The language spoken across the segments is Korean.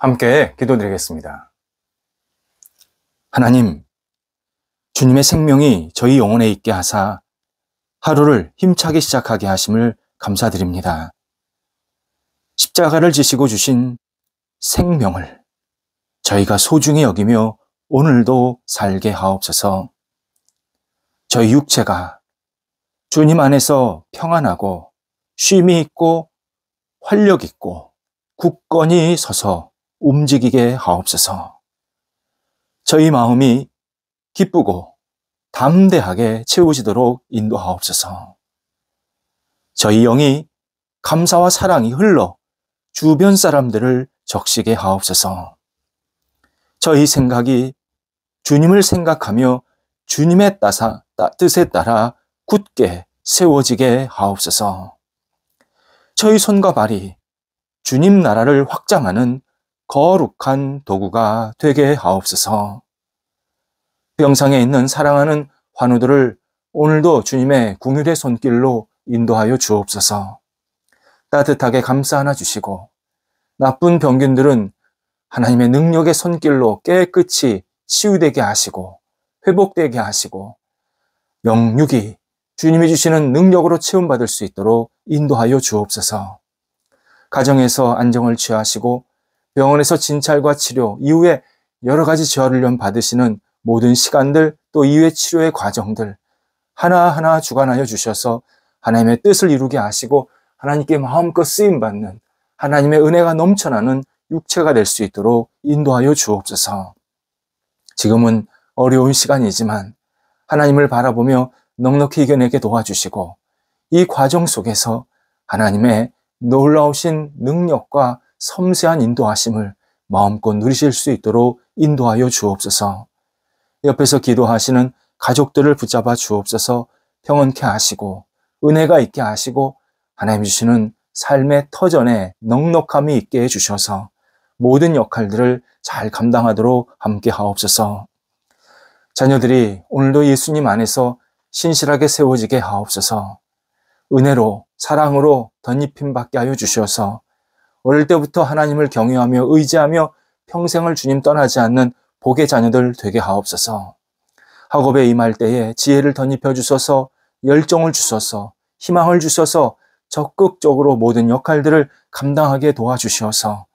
함께 기도드리겠습니다. 하나님, 주님의 생명이 저희 영혼에 있게 하사 하루를 힘차게 시작하게 하심을 감사드립니다. 십자가를 지시고 주신 생명을 저희가 소중히 여기며 오늘도 살게 하옵소서. 저희 육체가 주님 안에서 평안하고 쉼이 있고 활력 있고 굳건히 서서 움직이게 하옵소서. 저희 마음이 기쁘고 담대하게 채워지도록 인도하옵소서. 저희 영이 감사와 사랑이 흘러 주변 사람들을 적시게 하옵소서. 저희 생각이 주님을 생각하며 주님의 뜻에 따라 굳게 세워지게 하옵소서. 저희 손과 발이 주님 나라를 확장하는 거룩한 도구가 되게 하옵소서. 병상에 있는 사랑하는 환우들을 오늘도 주님의 긍휼의 손길로 인도하여 주옵소서. 따뜻하게 감싸 안아 주시고 나쁜 병균들은 하나님의 능력의 손길로 깨끗이 치유되게 하시고 회복되게 하시고 영육이 주님이 주시는 능력으로 체험받을 수 있도록 인도하여 주옵소서. 가정에서 안정을 취하시고 병원에서 진찰과 치료 이후에 여러 가지 재활훈련 받으시는 모든 시간들 또 이후의 치료의 과정들 하나하나 주관하여 주셔서 하나님의 뜻을 이루게 하시고 하나님께 마음껏 쓰임받는 하나님의 은혜가 넘쳐나는 육체가 될 수 있도록 인도하여 주옵소서. 지금은 어려운 시간이지만 하나님을 바라보며 넉넉히 이겨내게 도와주시고 이 과정 속에서 하나님의 놀라우신 능력과 섬세한 인도하심을 마음껏 누리실 수 있도록 인도하여 주옵소서. 옆에서 기도하시는 가족들을 붙잡아 주옵소서. 평온케 하시고 은혜가 있게 하시고 하나님 주시는 삶의 터전에 넉넉함이 있게 해주셔서 모든 역할들을 잘 감당하도록 함께 하옵소서. 자녀들이 오늘도 예수님 안에서 신실하게 세워지게 하옵소서. 은혜로 사랑으로 덧입힘 받게 하여 주셔서 어릴 때부터 하나님을 경외하며 의지하며 평생을 주님 떠나지 않는 복의 자녀들 되게 하옵소서. 학업에 임할 때에 지혜를 덧입혀 주셔서 열정을 주셔서 희망을 주셔서 적극적으로 모든 역할들을 감당하게 도와주셔서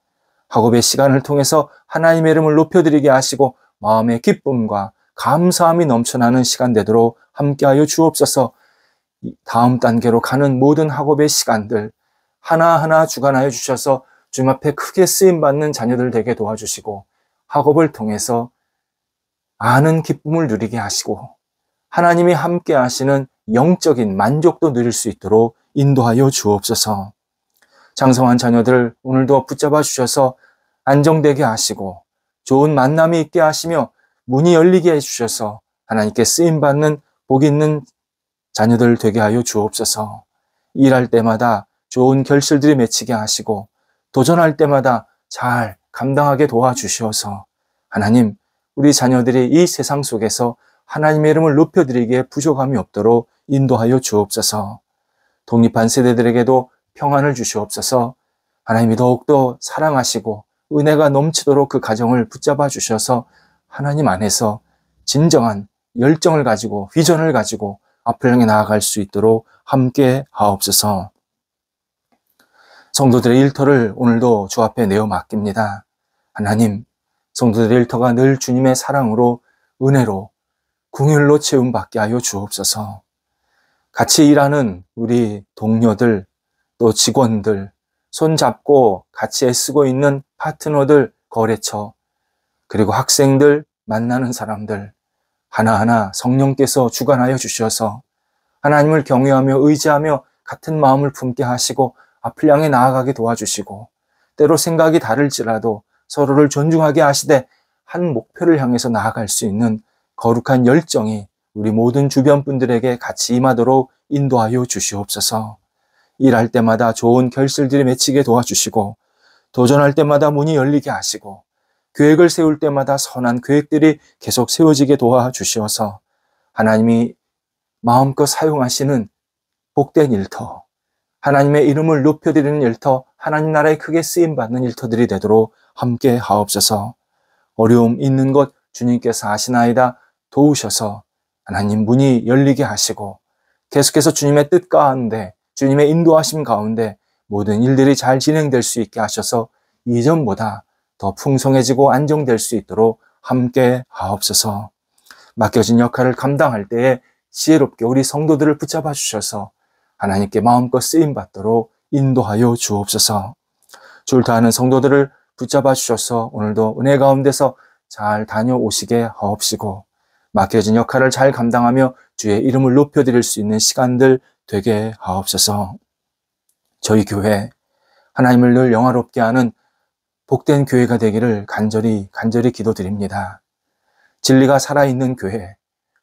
학업의 시간을 통해서 하나님의 이름을 높여드리게 하시고 마음의 기쁨과 감사함이 넘쳐나는 시간 되도록 함께하여 주옵소서. 다음 단계로 가는 모든 학업의 시간들 하나하나 주관하여 주셔서 주님 앞에 크게 쓰임받는 자녀들 되게 도와주시고 학업을 통해서 아는 기쁨을 누리게 하시고 하나님이 함께 하시는 영적인 만족도 누릴 수 있도록 인도하여 주옵소서. 장성한 자녀들 오늘도 붙잡아 주셔서 안정되게 하시고 좋은 만남이 있게 하시며 문이 열리게 해주셔서 하나님께 쓰임받는 복 있는 자녀들 되게 하여 주옵소서. 일할 때마다 좋은 결실들이 맺히게 하시고 도전할 때마다 잘 감당하게 도와주셔서 하나님 우리 자녀들이 이 세상 속에서 하나님의 이름을 높여드리기에 부족함이 없도록 인도하여 주옵소서. 독립한 세대들에게도 평안을 주시옵소서. 하나님이 더욱더 사랑하시고 은혜가 넘치도록 그 가정을 붙잡아 주셔서 하나님 안에서 진정한 열정을 가지고 비전을 가지고 앞을 향해 나아갈 수 있도록 함께 하옵소서. 성도들의 일터를 오늘도 주 앞에 내어 맡깁니다. 하나님, 성도들의 일터가 늘 주님의 사랑으로 은혜로 긍휼로 채움받게 하여 주옵소서. 같이 일하는 우리 동료들 또 직원들 손잡고 같이 애쓰고 있는 파트너들 거래처 그리고 학생들 만나는 사람들 하나하나 성령께서 주관하여 주셔서 하나님을 경외하며 의지하며 같은 마음을 품게 하시고 앞을 향해 나아가게 도와주시고 때로 생각이 다를지라도 서로를 존중하게 하시되 한 목표를 향해서 나아갈 수 있는 거룩한 열정이 우리 모든 주변 분들에게 같이 임하도록 인도하여 주시옵소서. 일할 때마다 좋은 결실들이 맺히게 도와주시고 도전할 때마다 문이 열리게 하시고 계획을 세울 때마다 선한 계획들이 계속 세워지게 도와주셔서 하나님이 마음껏 사용하시는 복된 일터 하나님의 이름을 높여드리는 일터, 하나님 나라에 크게 쓰임받는 일터들이 되도록 함께 하옵소서. 어려움 있는 것 주님께서 아시나이다 도우셔서 하나님 문이 열리게 하시고 계속해서 주님의 뜻 가운데, 주님의 인도하심 가운데 모든 일들이 잘 진행될 수 있게 하셔서 이전보다 더 풍성해지고 안정될 수 있도록 함께 하옵소서. 맡겨진 역할을 감당할 때에 지혜롭게 우리 성도들을 붙잡아 주셔서 하나님께 마음껏 쓰임받도록 인도하여 주옵소서. 줄 다하는 성도들을 붙잡아 주셔서 오늘도 은혜 가운데서 잘 다녀오시게 하옵시고 맡겨진 역할을 잘 감당하며 주의 이름을 높여드릴 수 있는 시간들 되게 하옵소서. 저희 교회 하나님을 늘 영화롭게 하는 복된 교회가 되기를 간절히 기도드립니다. 진리가 살아있는 교회,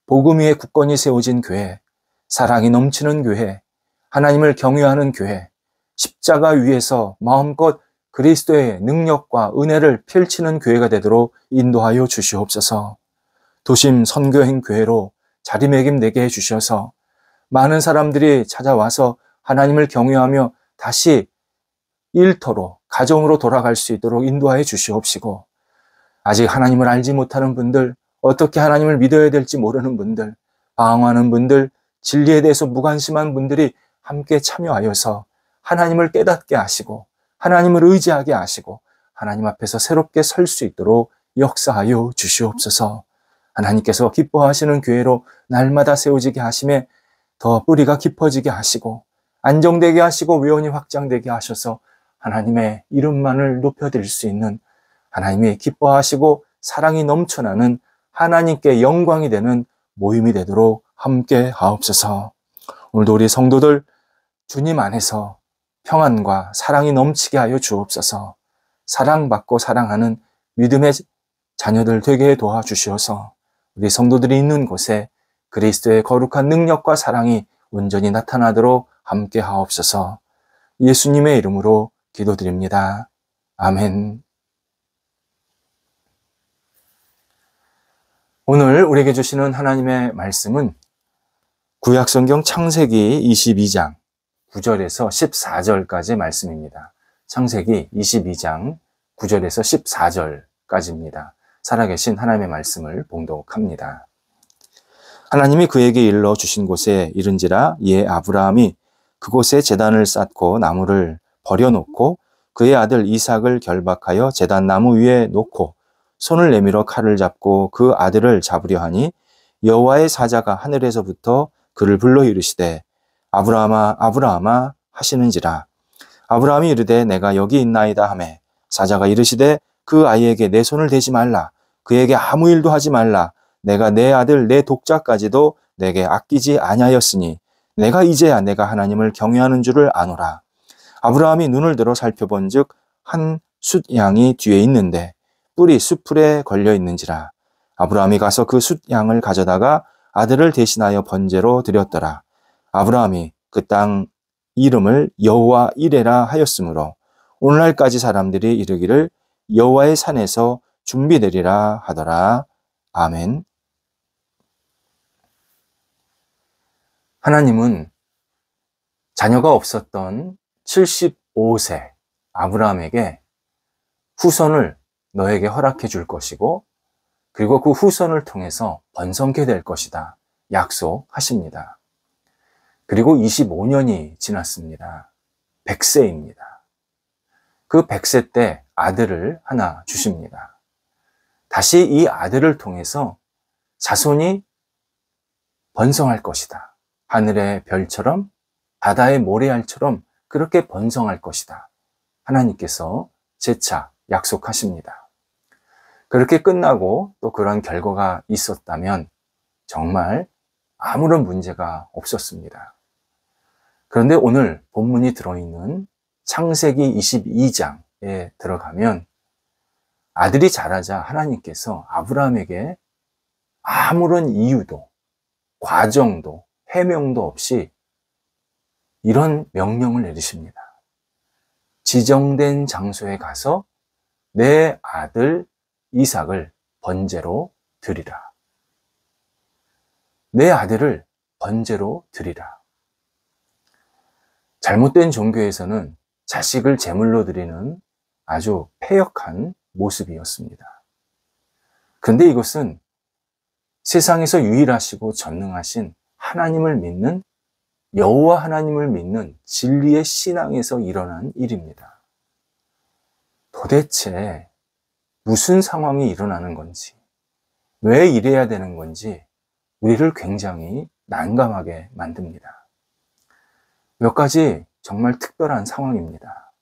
복음 위에 굳건히 세워진 교회, 사랑이 넘치는 교회, 하나님을 경외하는 교회, 십자가 위에서 마음껏 그리스도의 능력과 은혜를 펼치는 교회가 되도록 인도하여 주시옵소서. 도심 선교행 교회로 자리매김되게 해주셔서 많은 사람들이 찾아와서 하나님을 경외하며 다시 일터로, 가정으로 돌아갈 수 있도록 인도하여 주시옵시고, 아직 하나님을 알지 못하는 분들, 어떻게 하나님을 믿어야 될지 모르는 분들, 방황하는 분들, 진리에 대해서 무관심한 분들이 함께 참여하여서 하나님을 깨닫게 하시고 하나님을 의지하게 하시고 하나님 앞에서 새롭게 설 수 있도록 역사하여 주시옵소서. 하나님께서 기뻐하시는 교회로 날마다 세워지게 하심에 더 뿌리가 깊어지게 하시고 안정되게 하시고 외원이 확장되게 하셔서 하나님의 이름만을 높여드릴 수 있는, 하나님이 기뻐하시고 사랑이 넘쳐나는 하나님께 영광이 되는 모임이 되도록 함께 하옵소서. 오늘도 우리 성도들 주님 안에서 평안과 사랑이 넘치게 하여 주옵소서. 사랑받고 사랑하는 믿음의 자녀들 되게 도와주시어서 우리 성도들이 있는 곳에 그리스도의 거룩한 능력과 사랑이 온전히 나타나도록 함께 하옵소서. 예수님의 이름으로 기도드립니다. 아멘. 오늘 우리에게 주시는 하나님의 말씀은 구약성경 창세기 22장 9절에서 14절까지 말씀입니다. 창세기 22장 9절에서 14절까지입니다. 살아계신 하나님의 말씀을 봉독합니다. 하나님이 그에게 일러 주신 곳에 이른지라 이에 아브라함이 그곳에 제단을 쌓고 나무를 버려놓고 그의 아들 이삭을 결박하여 제단 나무 위에 놓고 손을 내밀어 칼을 잡고 그 아들을 잡으려 하니 여호와의 사자가 하늘에서부터 그를 불러 이르시되 아브라함아 아브라함아 하시는지라. 아브라함이 이르되 내가 여기 있나이다 하매 사자가 이르시되 그 아이에게 내 손을 대지 말라. 그에게 아무 일도 하지 말라. 내가 내 아들 내 독자까지도 내게 아끼지 아니하였으니 내가 이제야 내가 하나님을 경외하는 줄을 아노라. 아브라함이 눈을 들어 살펴본즉 한 숫양이 뒤에 있는데 뿔이 숫풀에 걸려 있는지라. 아브라함이 가서 그 숫양을 가져다가 아들을 대신하여 번제로 드렸더라. 아브라함이 그 땅 이름을 여호와 이레라 하였으므로 오늘날까지 사람들이 이르기를 여호와의 산에서 준비되리라 하더라. 아멘. 하나님은 자녀가 없었던 75세 아브라함에게 후손을 너에게 허락해 줄 것이고 그리고 그 후손을 통해서 번성케 될 것이다 약속하십니다. 그리고 25년이 지났습니다. 100세입니다. 그 100세 때 아들을 하나 주십니다. 다시 이 아들을 통해서 자손이 번성할 것이다. 하늘의 별처럼 바다의 모래알처럼 그렇게 번성할 것이다. 하나님께서 재차 약속하십니다. 그렇게 끝나고 또 그런 결과가 있었다면 정말 아무런 문제가 없었습니다. 그런데 오늘 본문이 들어있는 창세기 22장에 들어가면 아들이 자라자 하나님께서 아브라함에게 아무런 이유도 과정도 해명도 없이 이런 명령을 내리십니다. 지정된 장소에 가서 내 아들 이삭을 번제로 드리라. 내 아들을 번제로 드리라. 잘못된 종교에서는 자식을 제물로 드리는 아주 패역한 모습이었습니다. 그런데 이것은 세상에서 유일하시고 전능하신 하나님을 믿는, 여호와 하나님을 믿는 진리의 신앙에서 일어난 일입니다. 도대체 무슨 상황이 일어나는 건지, 왜 이래야 되는 건지 우리를 굉장히 난감하게 만듭니다. 몇 가지 정말 특별한 상황입니다.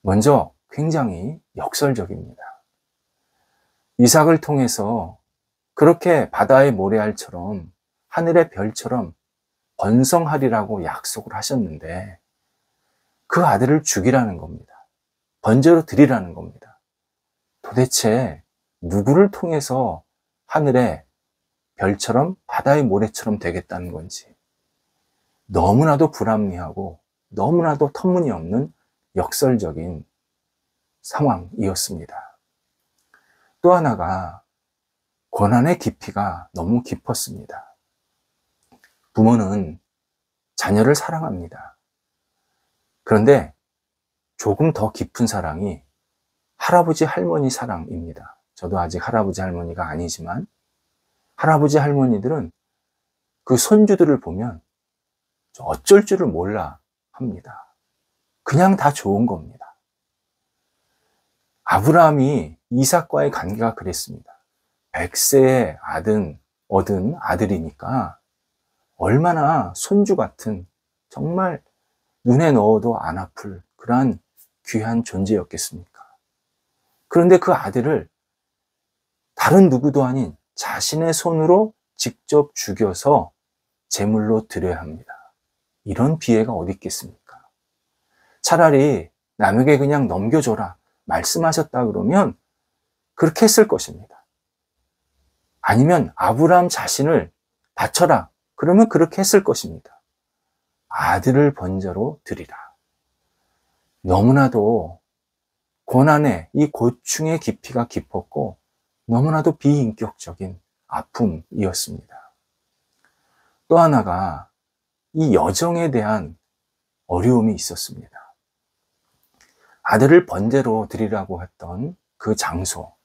먼저 굉장히 역설적입니다. 이삭을 통해서 그렇게 바다의 모래알처럼 하늘의 별처럼 번성하리라고 약속을 하셨는데 그 아들을 죽이라는 겁니다. 번제로 드리라는 겁니다. 도대체 누구를 통해서 하늘의 별처럼 바다의 모래처럼 되겠다는 건지 너무나도 불합리하고 너무나도 터무니없는 역설적인 상황이었습니다. 또 하나가 고난의 깊이가 너무 깊었습니다. 부모는 자녀를 사랑합니다. 그런데 조금 더 깊은 사랑이 할아버지 할머니 사랑입니다. 저도 아직 할아버지 할머니가 아니지만 할아버지 할머니들은 그 손주들을 보면 어쩔 줄을 몰라 합니다. 그냥 다 좋은 겁니다. 아브라함이 이삭과의 관계가 그랬습니다. 100세의 얻은 아들이니까 얼마나 손주 같은 정말 눈에 넣어도 안 아플 그러한 귀한 존재였겠습니까? 그런데 그 아들을 다른 누구도 아닌 자신의 손으로 직접 죽여서 제물로 드려야 합니다. 이런 비애가 어디 있겠습니까? 차라리 남에게 그냥 넘겨줘라 말씀하셨다 그러면 그렇게 했을 것입니다. 아니면 아브라함 자신을 바쳐라 그러면 그렇게 했을 것입니다. 아들을 번제로 드리라. 너무나도 고난의 이 고충의 깊이가 깊었고 너무나도 비인격적인 아픔이었습니다. 또 하나가 이 여정에 대한 어려움이 있었습니다. 아들을 번제로 드리라고 했던 그 장소,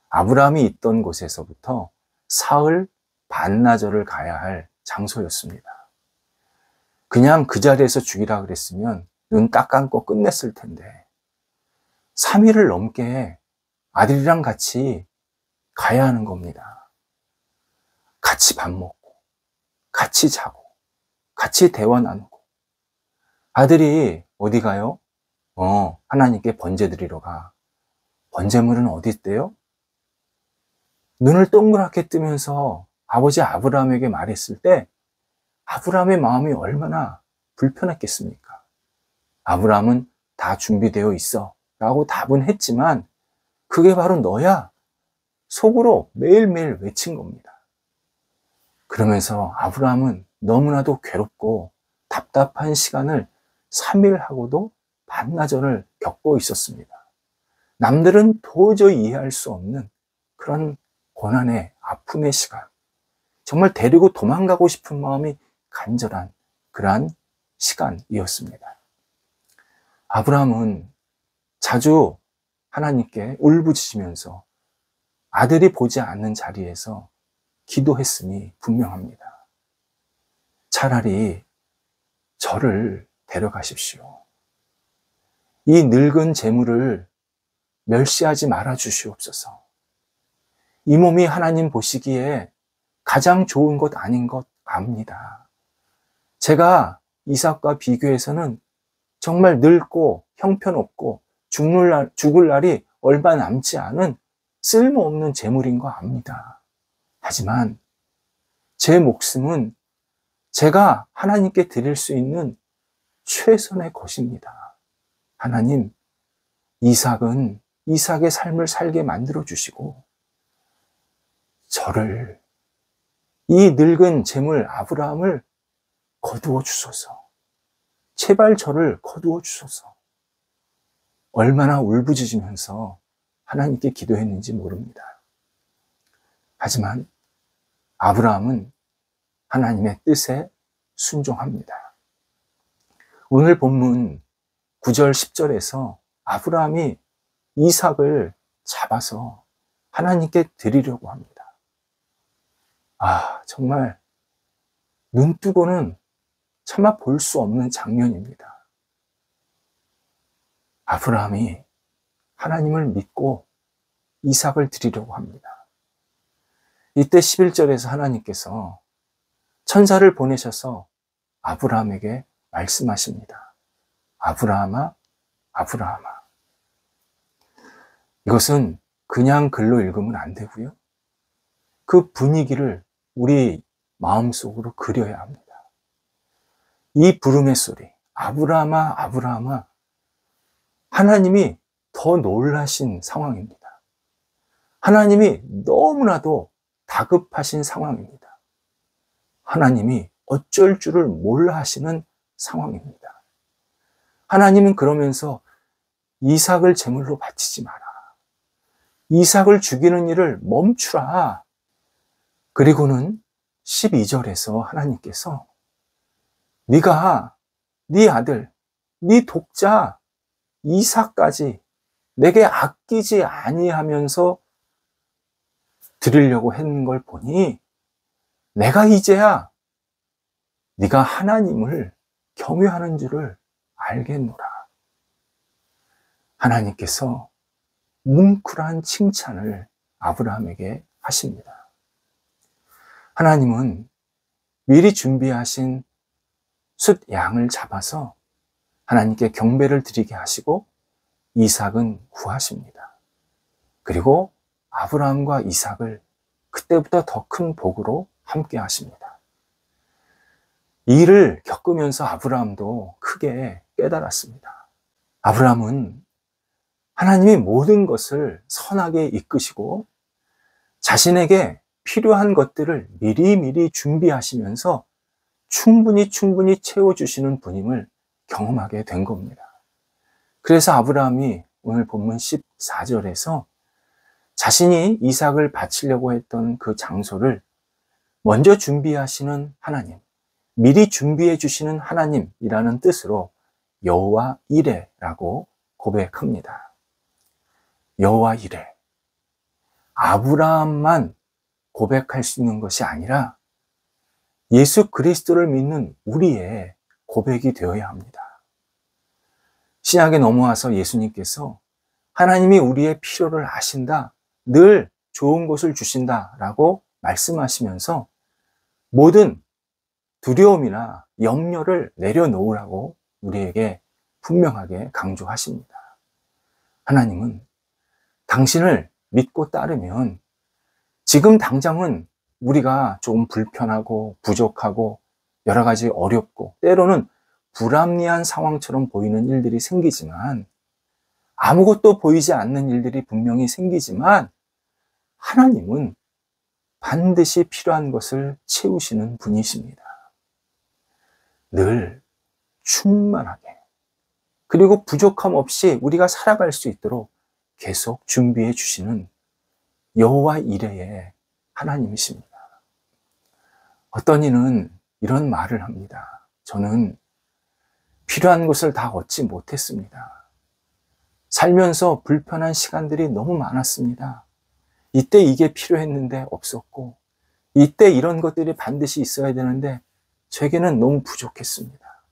아브라함이 있던 곳에서부터 사흘 반나절을 가야 할 장소였습니다. 그냥 그 자리에서 죽이라 그랬으면 눈 딱 감고 끝냈을 텐데 3일을 넘게 아들이랑 같이 가야 하는 겁니다. 같이 밥 먹고 같이 자고 같이 대화 나누고 아들이 어디 가요? 하나님께 번제 드리러 가. 번제물은 어디 있대요? 눈을 동그랗게 뜨면서 아버지 아브라함에게 말했을 때 아브라함의 마음이 얼마나 불편했겠습니까? 아브라함은 다 준비되어 있어 라고 답은 했지만 그게 바로 너야 속으로 매일매일 외친 겁니다. 그러면서 아브라함은 너무나도 괴롭고 답답한 시간을 3일하고도 반나절을 겪고 있었습니다. 남들은 도저히 이해할 수 없는 그런 고난의 아픔의 시간, 정말 데리고 도망가고 싶은 마음이 간절한 그러한 시간이었습니다. 아브라함은 자주 하나님께 울부짖으면서 아들이 보지 않는 자리에서 기도했음이 분명합니다. 차라리 저를 데려가십시오. 이 늙은 재물을 멸시하지 말아 주시옵소서. 이 몸이 하나님 보시기에 가장 좋은 것 아닌 것 압니다. 제가 이삭과 비교해서는 정말 늙고 형편없고 죽을 날이 얼마 남지 않은 쓸모없는 재물인 거 압니다. 하지만 제 목숨은 제가 하나님께 드릴 수 있는 최선의 것입니다. 하나님, 이삭은 이삭의 삶을 살게 만들어 주시고 저를, 이 늙은 재물 아브라함을 거두어 주소서. 제발 저를 거두어 주소서. 얼마나 울부짖으면서 하나님께 기도했는지 모릅니다. 하지만 아브라함은 하나님의 뜻에 순종합니다. 오늘 본문 9절, 10절에서 아브라함이 이삭을 잡아서 하나님께 드리려고 합니다. 정말 눈뜨고는 차마 볼 수 없는 장면입니다. 아브라함이 하나님을 믿고 이삭을 드리려고 합니다. 이때 11절에서 하나님께서 천사를 보내셔서 아브라함에게 말씀하십니다. 아브라함아, 아브라함아. 이것은 그냥 글로 읽으면 안 되고요. 그 분위기를 우리 마음속으로 그려야 합니다. 이 부름의 소리, 아브라함아, 아브라함아, 하나님이 더 놀라신 상황입니다. 하나님이 너무나도 다급하신 상황입니다. 하나님이 어쩔 줄을 몰라 하시는 상황입니다. 하나님은 그러면서 이삭을 제물로 바치지 마라. 이삭을 죽이는 일을 멈추라. 그리고는 12절에서 하나님께서 네가 네 아들, 네 독자 이삭까지 내게 아끼지 아니하면서 드리려고 했는 걸 보니 내가 이제야 네가 하나님을 경외하는 줄을 알겠노라. 하나님께서 뭉클한 칭찬을 아브라함에게 하십니다. 하나님은 미리 준비하신 숫 양을 잡아서 하나님께 경배를 드리게 하시고 이삭은 구하십니다. 그리고 아브라함과 이삭을 그때부터 더 큰 복으로 함께 하십니다. 이 일을 겪으면서 아브라함도 크게 깨달았습니다. 아브라함은 하나님이 모든 것을 선하게 이끄시고 자신에게 필요한 것들을 미리미리 준비하시면서 충분히 채워주시는 분임을 경험하게 된 겁니다. 그래서 아브라함이 오늘 본문 14절에서 자신이 이삭을 바치려고 했던 그 장소를 먼저 준비하시는 하나님, 미리 준비해 주시는 하나님이라는 뜻으로 여호와 이레라고 고백합니다. 여호와 이레. 아브라함만 고백할 수 있는 것이 아니라 예수 그리스도를 믿는 우리의 고백이 되어야 합니다. 신약에 넘어와서 예수님께서 하나님이 우리의 필요를 아신다, 늘 좋은 것을 주신다라고 말씀하시면서 모든 두려움이나 염려를 내려놓으라고 우리에게 분명하게 강조하십니다. 하나님은 당신을 믿고 따르면 지금 당장은 우리가 조금 불편하고 부족하고 여러 가지 어렵고 때로는 불합리한 상황처럼 보이는 일들이 생기지만 아무것도 보이지 않는 일들이 분명히 생기지만 하나님은 반드시 필요한 것을 채우시는 분이십니다. 늘 충만하게 그리고 부족함 없이 우리가 살아갈 수 있도록 계속 준비해 주시는 여호와 이레의 하나님이십니다. 어떤 이는 이런 말을 합니다. 저는 필요한 것을 다 얻지 못했습니다. 살면서 불편한 시간들이 너무 많았습니다. 이때 이게 필요했는데 없었고 이때 이런 것들이 반드시 있어야 되는데 제게는 너무 부족했습니다.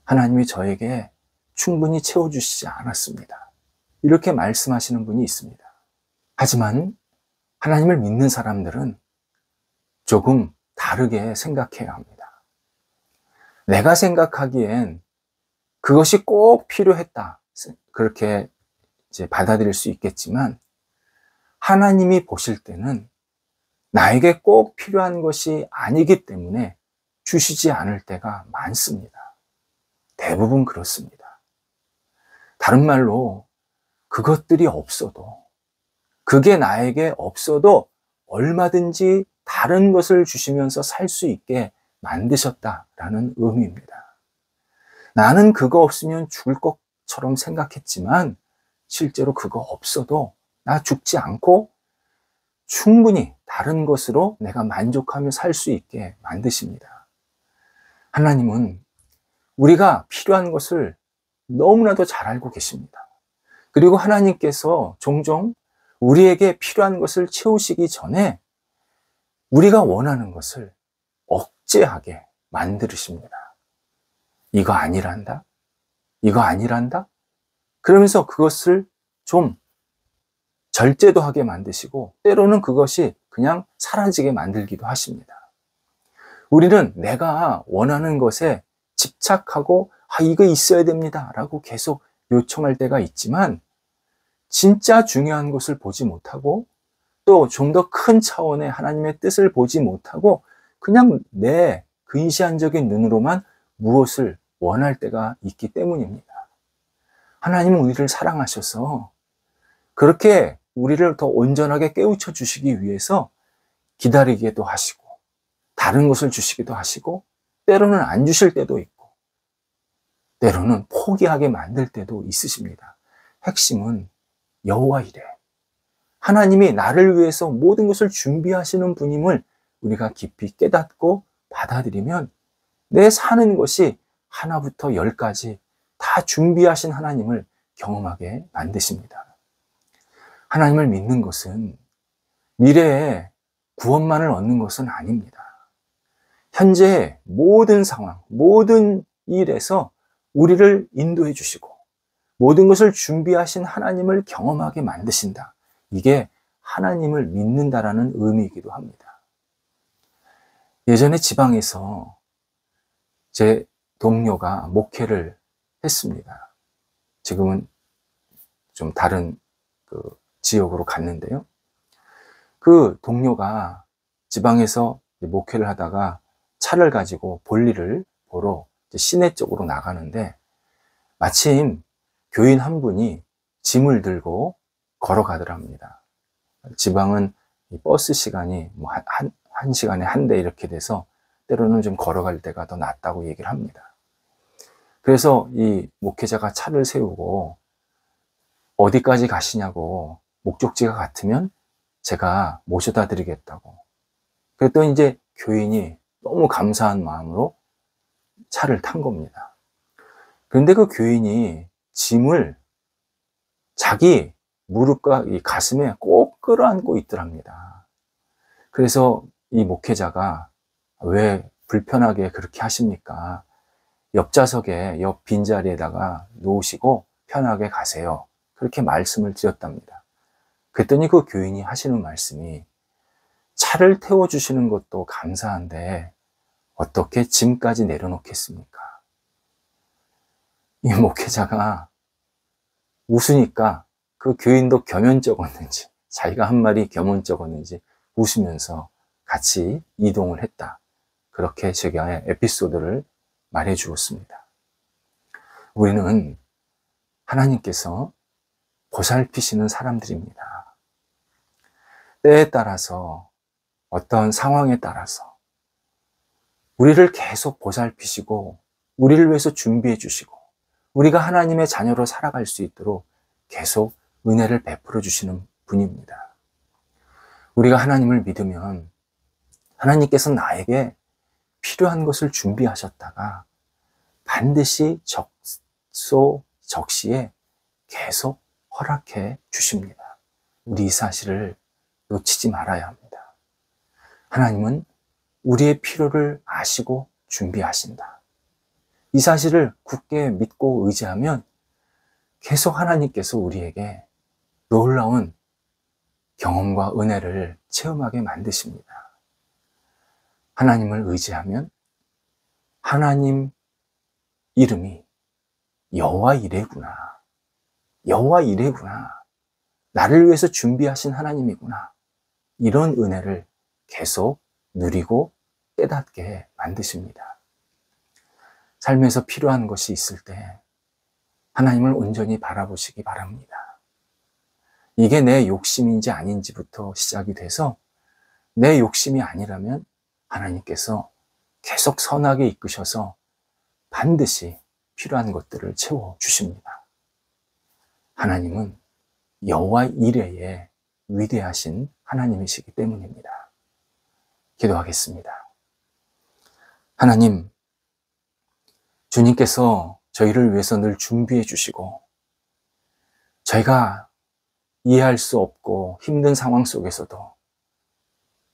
하나님이 저에게 충분히 채워주시지 않았습니다. 이렇게 말씀하시는 분이 있습니다. 하지만 하나님을 믿는 사람들은 조금 다르게 생각해야 합니다. 내가 생각하기엔 그것이 꼭 필요했다. 그렇게 이제 받아들일 수 있겠지만 하나님이 보실 때는 나에게 꼭 필요한 것이 아니기 때문에 주시지 않을 때가 많습니다. 대부분 그렇습니다. 다른 말로 그것들이 없어도 그게 나에게 없어도 얼마든지 다른 것을 주시면서 살 수 있게 만드셨다라는 의미입니다. 나는 그거 없으면 죽을 것처럼 생각했지만 실제로 그거 없어도 나 죽지 않고 충분히 다른 것으로 내가 만족하며 살 수 있게 만드십니다. 하나님은 우리가 필요한 것을 너무나도 잘 알고 계십니다. 그리고 하나님께서 종종 우리에게 필요한 것을 채우시기 전에 우리가 원하는 것을 억제하게 만드십니다. 이거 아니란다? 이거 아니란다? 그러면서 그것을 좀 절제도 하게 만드시고 때로는 그것이 그냥 사라지게 만들기도 하십니다. 우리는 내가 원하는 것에 집착하고 이거 있어야 됩니다 라고 계속 요청할 때가 있지만 진짜 중요한 것을 보지 못하고 또 좀 더 큰 차원의 하나님의 뜻을 보지 못하고 그냥 내 근시안적인 눈으로만 무엇을 원할 때가 있기 때문입니다. 하나님은 우리를 사랑하셔서 그렇게 우리를 더 온전하게 깨우쳐 주시기 위해서 기다리기도 하시고 다른 것을 주시기도 하시고 때로는 안 주실 때도 있고 때로는 포기하게 만들 때도 있으십니다. 핵심은 여호와이래. 하나님이 나를 위해서 모든 것을 준비하시는 분임을 우리가 깊이 깨닫고 받아들이면 내 사는 것이 하나부터 열까지 다 준비하신 하나님을 경험하게 만드십니다. 하나님을 믿는 것은 미래에 구원만을 얻는 것은 아닙니다. 현재 모든 상황, 모든 일에서 우리를 인도해 주시고 모든 것을 준비하신 하나님을 경험하게 만드신다. 이게 하나님을 믿는다라는 의미이기도 합니다. 예전에 지방에서 제 동료가 목회를 했습니다. 지금은 좀 다른 지역으로 갔는데요. 그 동료가 지방에서 목회를 하다가 차를 가지고 볼일을 보러 시내 쪽으로 나가는데 마침 교인 한 분이 짐을 들고 걸어가더랍니다. 지방은 버스 시간이 한 시간에 한 대 이렇게 돼서 때로는 좀 걸어갈 때가 더 낫다고 얘기를 합니다. 그래서 이 목회자가 차를 세우고 어디까지 가시냐고 목적지가 같으면 제가 모셔다 드리겠다고. 그랬더니 이제 교인이 너무 감사한 마음으로 차를 탄 겁니다. 그런데 그 교인이 짐을 자기 무릎과 이 가슴에 꼭 끌어안고 있더랍니다. 그래서 이 목회자가 왜 불편하게 그렇게 하십니까? 옆좌석에 옆 빈자리에다가 놓으시고 편하게 가세요. 그렇게 말씀을 드렸답니다. 그랬더니 그 교인이 하시는 말씀이 차를 태워주시는 것도 감사한데 어떻게 짐까지 내려놓겠습니까? 이 목회자가 웃으니까 그 교인도 겸연쩍었는지 자기가 한 말이 겸연쩍었는지 웃으면서 같이 이동을 했다. 그렇게 제가 에피소드를 말해 주었습니다. 우리는 하나님께서 보살피시는 사람들입니다. 때에 따라서 어떤 상황에 따라서 우리를 계속 보살피시고 우리를 위해서 준비해 주시고 우리가 하나님의 자녀로 살아갈 수 있도록 계속 은혜를 베풀어 주시는 분입니다. 우리가 하나님을 믿으면 하나님께서 나에게 필요한 것을 준비하셨다가 반드시 적시에 계속 허락해 주십니다. 우리 이 사실을 놓치지 말아야 합니다. 하나님은 우리의 필요를 아시고 준비하신다. 이 사실을 굳게 믿고 의지하면 계속 하나님께서 우리에게 놀라운 경험과 은혜를 체험하게 만드십니다. 하나님을 의지하면 하나님 이름이 여호와 이레구나. 여호와 이레구나. 나를 위해서 준비하신 하나님이구나. 이런 은혜를 계속 누리고 깨닫게 만드십니다. 삶에서 필요한 것이 있을 때 하나님을 온전히 바라보시기 바랍니다. 이게 내 욕심인지 아닌지부터 시작이 돼서 내 욕심이 아니라면 하나님께서 계속 선하게 이끄셔서 반드시 필요한 것들을 채워주십니다. 하나님은 여호와 이레의 위대하신 하나님이시기 때문입니다. 기도하겠습니다. 하나님, 주님께서 저희를 위해서 늘 준비해 주시고 저희가 이해할 수 없고 힘든 상황 속에서도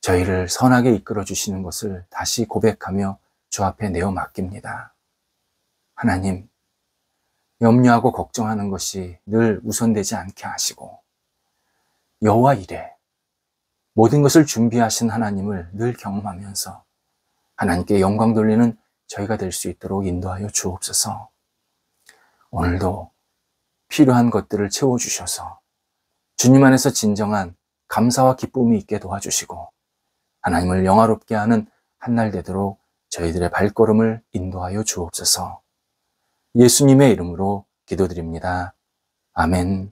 저희를 선하게 이끌어 주시는 것을 다시 고백하며 주 앞에 내어 맡깁니다. 하나님, 염려하고 걱정하는 것이 늘 우선되지 않게 하시고 여호와 이레 모든 것을 준비하신 하나님을 늘 경험하면서 하나님께 영광 돌리는 저희가 될 수 있도록 인도하여 주옵소서. 오늘도 필요한 것들을 채워주셔서 주님 안에서 진정한 감사와 기쁨이 있게 도와주시고 하나님을 영화롭게 하는 한 날 되도록 저희들의 발걸음을 인도하여 주옵소서. 예수님의 이름으로 기도드립니다. 아멘.